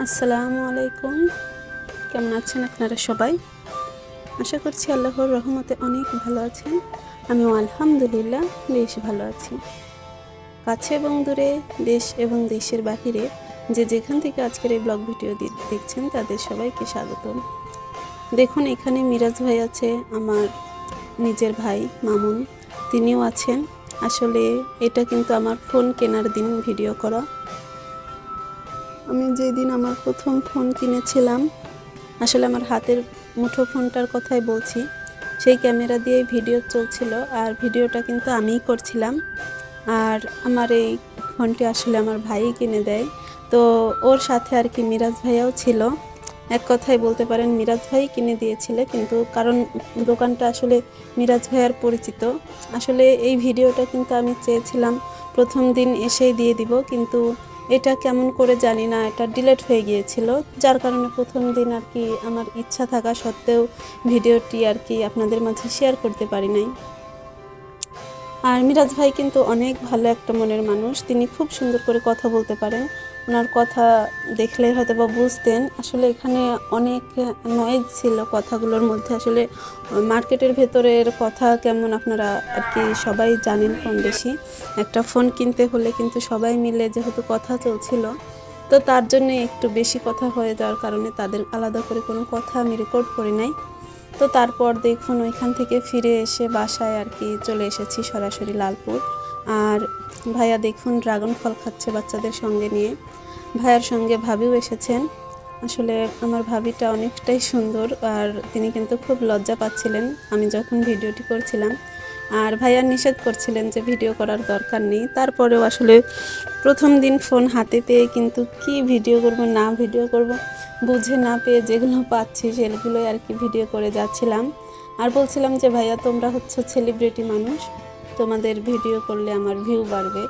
আসসালামু আলাইকুম। কেমন আছেন আপনারা সবাই? আশা করছি আল্লাহর রহমতে অনেক ভালো আছেন। আমিও আলহামদুলিল্লাহ বেশ ভালো আছি। কাছে এবং দূরে, দেশ এবং দেশের বাহিরে যে যেখান থেকে আজকের এই ব্লগ ভিডিও দেখছেন তাদের সবাইকে স্বাগতম। দেখুন, এখানে মিরাজ ভাই আছে, আমার নিজের ভাই মামুন, তিনিও আছেন। আসলে এটা কিন্তু আমার ফোন কেনার দিন ভিডিও করা। আমি যেদিন আমার প্রথম ফোন কিনেছিলাম, আসলে আমার হাতের মুঠো ফোনটার কথাই বলছি, সেই ক্যামেরা দিয়েই ভিডিও চলছিল, আর ভিডিওটা কিন্তু আমিই করছিলাম। আর আমার এই ফোনটি আসলে আমার ভাইই কিনে দেয়। তো ওর সাথে আর কি মিরাজ ভাইয়াও ছিল। এক কথায় বলতে পারেন মিরাজ ভাই কিনে দিয়েছিল, কিন্তু কারণ দোকানটা আসলে মিরাজ ভাইয়ার পরিচিত। আসলে এই ভিডিওটা কিন্তু আমি চেয়েছিলাম প্রথম দিন এসেই দিয়ে দিব, কিন্তু এটা কেমন করে জানি না, এটা ডিলিট হয়ে গিয়েছিল, যার কারণে প্রথম দিন আর কি আমার ইচ্ছা থাকা সত্ত্বেও ভিডিওটি আর কি আপনাদের মাঝে শেয়ার করতে পারি নাই। আর মিরাজ ভাই কিন্তু অনেক ভালো একটা মনের মানুষ, তিনি খুব সুন্দর করে কথা বলতে পারেন। ওনার কথা দেখলে হয়তো বা বুঝতেন। আসলে এখানে অনেক নয়েজ ছিল কথাগুলোর মধ্যে। আসলে মার্কেটের ভেতরের কথা কেমন আপনারা আর কি সবাই জানেন কম বেশি। একটা ফোন কিনতে হলে কিন্তু সবাই মিলে যেহেতু কথা চলছিল, তো তার জন্য একটু বেশি কথা হয়ে যাওয়ার কারণে তাদের আলাদা করে কোনো কথা আমি রেকর্ড করি নাই। তো তারপর দেখুন, ওইখান থেকে ফিরে এসে বাসায় আর কি চলে এসেছি সরাসরি লালপুর। আর ভাইয়া দেখুন ড্রাগন ফল খাচ্ছে বাচ্চাদের সঙ্গে নিয়ে। ভাইয়ার সঙ্গে ভাবিও এসেছেন। আসলে আমার ভাবিটা অনেকটাই সুন্দর, আর তিনি কিন্তু খুব লজ্জা পাচ্ছিলেন আমি যখন ভিডিওটি করছিলাম। আর ভাইয়া নিষেধ করছিলেন যে ভিডিও করার দরকার নেই। তারপরেও আসলে প্রথম দিন ফোন হাতে পেয়ে কিন্তু কি ভিডিও করব না ভিডিও করব বুঝে না পেয়ে যেগুলো পাচ্ছি সেগুলোই আর কি ভিডিও করে যাচ্ছিলাম। আর বলছিলাম যে ভাইয়া তোমরা হচ্ছে সেলিব্রিটি মানুষ, তোমাদের ভিডিও করলে আমার ভিউ বাড়বে।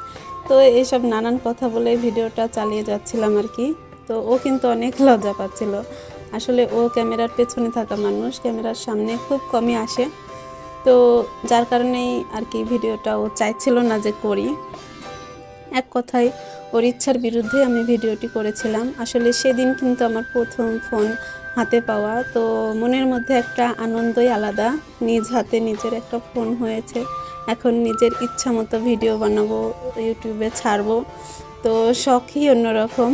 তো এইসব নানান কথা বলে ভিডিওটা চালিয়ে যাচ্ছিলাম আর কি। তো ও কিন্তু অনেক লজ্জা পাচ্ছিল। আসলে ও ক্যামেরার পেছনে থাকা মানুষ, ক্যামেরার সামনে খুব কমই আসে। তো যার কারণেই আর কি ভিডিওটা ও চাইছিল না যে করি। এক কথায় ওর ইচ্ছার বিরুদ্ধে আমি ভিডিওটি করেছিলাম। আসলে সেদিন কিন্তু আমার প্রথম ফোন হাতে পাওয়া, তো মনের মধ্যে একটা আনন্দই আলাদা। নিজ হাতে নিজের একটা ফোন হয়েছে, এখন নিজের ইচ্ছা মতো ভিডিও বানাবো, ইউটিউবে ছাড়বো, তো শখই অন্যরকম।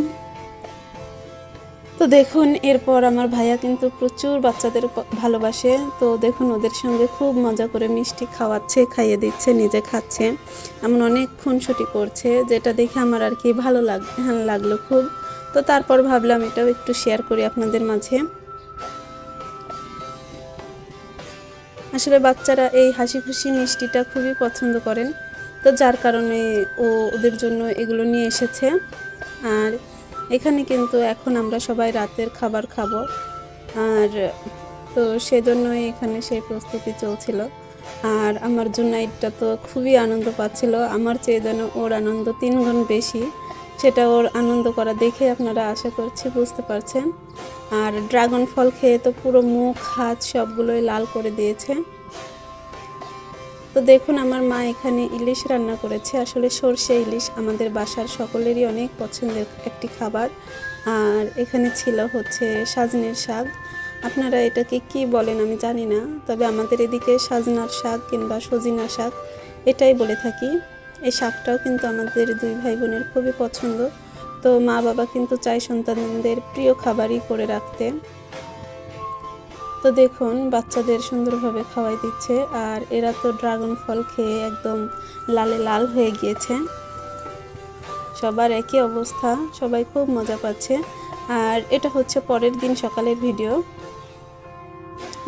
তো দেখুন, এরপর আমার ভাইয়া কিন্তু প্রচুর বাচ্চাদের ভালোবাসে। তো দেখুন, ওদের সঙ্গে খুব মজা করে মিষ্টি খাওয়াচ্ছে, খাইয়ে দিচ্ছে, নিজে খাচ্ছে, এমন অনেক খুনসুটি করছে, যেটা দেখে আমার আর কি ভালো লাগলো খুব। তো তারপর ভাবলাম এটাও একটু শেয়ার করি আপনাদের মাঝে। আসলে বাচ্চারা এই হাসি খুশি মিষ্টিটা খুবই পছন্দ করেন, তো যার কারণে ওদের জন্য এগুলো নিয়ে এসেছে। আর এখানে কিন্তু এখন আমরা সবাই রাতের খাবার খাবো, আর তো সেজন্যই এখানে সেই প্রস্তুতি চলছিল। আর আমার জুনাইদটা তো খুবই আনন্দ পাচ্ছিল, আমার চেয়ে যেন ওর আনন্দ 3 গুণ বেশি। সেটা ওর আনন্দ করা দেখে আপনারা আশা করছি বুঝতে পারছেন। আর ড্রাগন ফল খেয়ে তো পুরো মুখ হাত সবগুলোই লাল করে দিয়েছে। তো দেখুন, আমার মা এখানে ইলিশ রান্না করেছে। আসলে সরষে ইলিশ আমাদের বাসার সকলেরই অনেক পছন্দের একটি খাবার। আর এখানে ছিল হচ্ছে সাজনের শাক। আপনারা এটাকে কি বলেন আমি জানি না, তবে আমাদের এদিকে সাজনার শাক কিংবা সজিনা শাক এটাই বলে থাকি। এই শাকটাও কিন্তু আমাদের 2 ভাই বোনের খুবই পছন্দ। তো মা বাবা কিন্তু চায় সন্তানদের প্রিয় খাবারই করে রাখতে। তো দেখুন, বাচ্চাদের সুন্দরভাবে খাওয়াই দিচ্ছে, আর এরা তো ড্রাগন ফল খেয়ে একদম লালে লাল হয়ে গিয়েছে। সবার একই অবস্থা, সবাই খুব মজা পাচ্ছে। আর এটা হচ্ছে পরের দিন সকালের ভিডিও।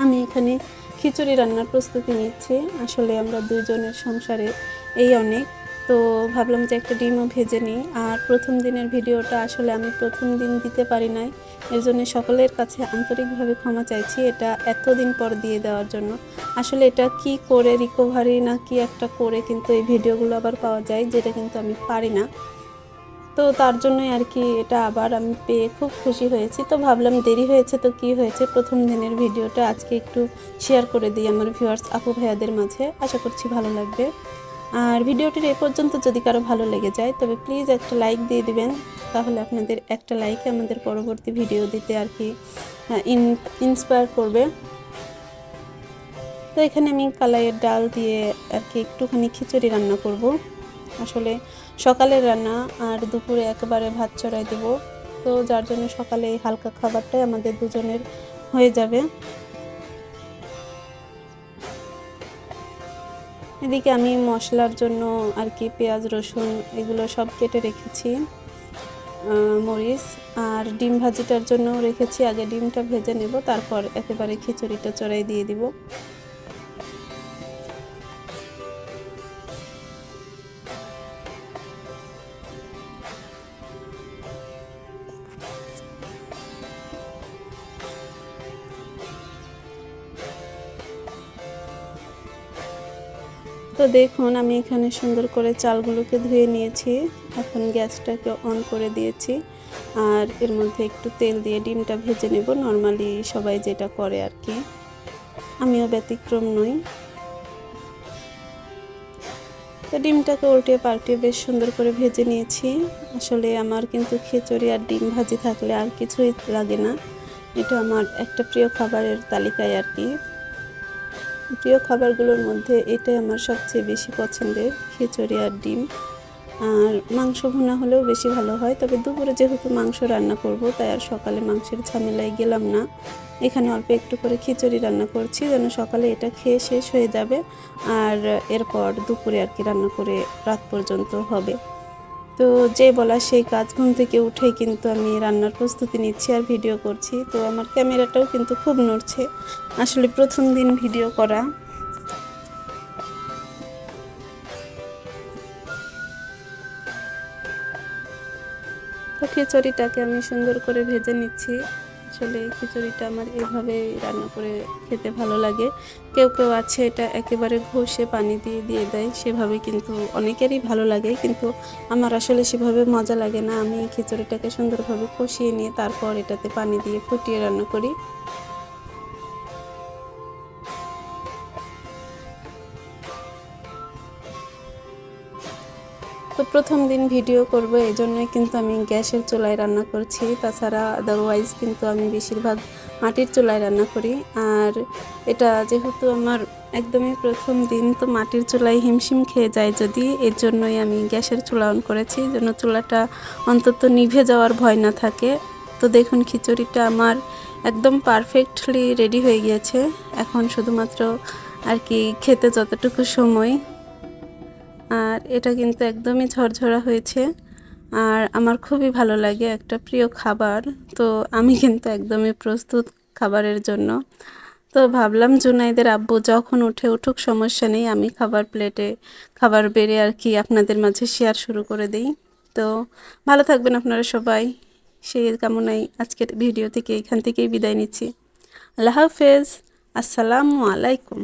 আমি এখানে খিচুড়ি রান্নার প্রস্তুতি নিচ্ছি। আসলে আমরা 2 জনের সংসারে এই অনেক। তো ভাবলাম যে একটা ডিমও ভেজে নিই। আর প্রথম দিনের ভিডিওটা আসলে আমি প্রথম দিন দিতে পারি নাই, এর জন্য সকলের কাছে আন্তরিকভাবে ক্ষমা চাইছি এটা এতদিন পর দিয়ে দেওয়ার জন্য। আসলে এটা কি করে রিকভারি না কি একটা করে কিন্তু এই ভিডিওগুলো আবার পাওয়া যায়, যেটা কিন্তু আমি পারি না। তো তার জন্যই আর কি এটা আবার আমি পেয়ে খুব খুশি হয়েছি। তো ভাবলাম দেরি হয়েছে তো কি হয়েছে, প্রথম দিনের ভিডিওটা আজকে একটু শেয়ার করে দিই আমার ভিউয়ার্স আপু ভাইয়াদের মাঝে, আশা করছি ভালো লাগবে। আর ভিডিওটির এই পর্যন্ত যদি কারো ভালো লেগে যায় তবে প্লিজ একটা লাইক দিয়ে দিবেন, তাহলে আপনাদের একটা লাইকে আমাদের পরবর্তী ভিডিও দিতে আর কি ইন্সপায়ার করবে। তো এখানে আমি কালাইয়ের ডাল দিয়ে আর কি একটুখানি খিচুড়ি রান্না করব। আসলে সকালের রান্না আর দুপুরে একেবারে ভাত চড়াই দেব, তো যার জন্য সকালে এই হালকা খাবারটাই আমাদের দুজনের হয়ে যাবে। এদিকে আমি মশলার জন্য আর কি পেঁয়াজ রসুন এগুলো সব কেটে রেখেছি, মরিচ আর ডিম ভাজিটার জন্য রেখেছি। আগে ডিমটা ভেজে নেব, তারপর একেবারে খিচুড়িটা চড়াই দিয়ে দিব। তো দেখুন আমি এখানে সুন্দর করে চালগুলোকে ধুয়ে নিয়েছি, এখন গ্যাসটাকে অন করে দিয়েছি আর এর মধ্যে একটু তেল দিয়ে ডিমটা ভেজে নেব, নর্মালি সবাই যেটা করে আর কি, আমিও ব্যতিক্রম নই। তো ডিমটাকে উল্টে পাল্টে বেশ সুন্দর করে ভেজে নিয়েছি। আসলে আমার কিন্তু খিচুড়ি আর ডিম ভাজি থাকলে আর কিছুই লাগে না, এটা আমার একটা প্রিয় খাবারের তালিকায় আর কি। প্রিয় খাবারগুলোর মধ্যে এটাই আমার সবচেয়ে বেশি পছন্দের, খিচুড়ি আর ডিম। আর মাংস ভুনা হলেও বেশি ভালো হয়, তবে দুপুরে যেহেতু মাংস রান্না করব তাই আর সকালে মাংসের ঝামেলায় গেলাম না। এখানে অল্প একটু করে খিচুড়ি রান্না করছি যেন সকালে এটা খেয়ে শেষ হয়ে যাবে, আর এরপর দুপুরে আর কি রান্না করে রাত পর্যন্ত হবে। তো যে বলা সেই কাজ, ঘুম থেকে উঠেই কিন্তু আমি রান্নার প্রস্তুতি নিচ্ছি আর ভিডিও করছি। তো আমার ক্যামেরাটাও কিন্তু খুব নড়ছে, আসলে প্রথম দিন ভিডিও করা। তো খিচুড়িটাকে আমি সুন্দর করে ভেজে নিচ্ছি। আসলে খিচুড়িটা আমার এভাবে রান্না করে খেতে ভালো লাগে। কেউ কেউ আছে এটা একেবারে ঘষে পানি দিয়ে দিয়ে দেয়, সেভাবে কিন্তু অনেকেরই ভালো লাগে, কিন্তু আমার আসলে সেভাবে মজা লাগে না। আমি খিচুড়িটাকে সুন্দরভাবে কষিয়ে নিয়ে তারপর এটাতে পানি দিয়ে ফুটিয়ে রান্না করি। তো প্রথম দিন ভিডিও করব এই জন্যই কিন্তু আমি গ্যাসের চুলায় রান্না করছি, তাছাড়া আদারওয়াইজ কিন্তু আমি বেশিরভাগ মাটির চুলায় রান্না করি। আর এটা যেহেতু আমার একদমই প্রথম দিন, তো মাটির চুলায় হিমশিম খেয়ে যায় যদি, এর জন্যই আমি গ্যাসের চুলা অন করেছি, যেন চুলাটা অন্তত নিভে যাওয়ার ভয় না থাকে। তো দেখুন খিচুড়িটা আমার একদম পারফেক্টলি রেডি হয়ে গিয়েছে, এখন শুধুমাত্র আর কি খেতে যতটুকু সময়। আর এটা কিন্তু একদমই ঝরঝরা হয়েছে আর আমার খুবই ভালো লাগে, একটা প্রিয় খাবার। তো আমি কিন্তু একদমই প্রস্তুত খাবারের জন্য। তো ভাবলাম জুনাইদের আব্বু যখন উঠুক সমস্যা নেই, আমি খাবার প্লেটে খাবার বেড়ে আর কি আপনাদের মাঝে শেয়ার শুরু করে দিই। তো ভালো থাকবেন আপনারা সবাই, সেই কামনাই আজকের ভিডিও থেকে এখান থেকেই বিদায় নিচ্ছি। আল্লাহ হাফেজ, আসসালামু আলাইকুম।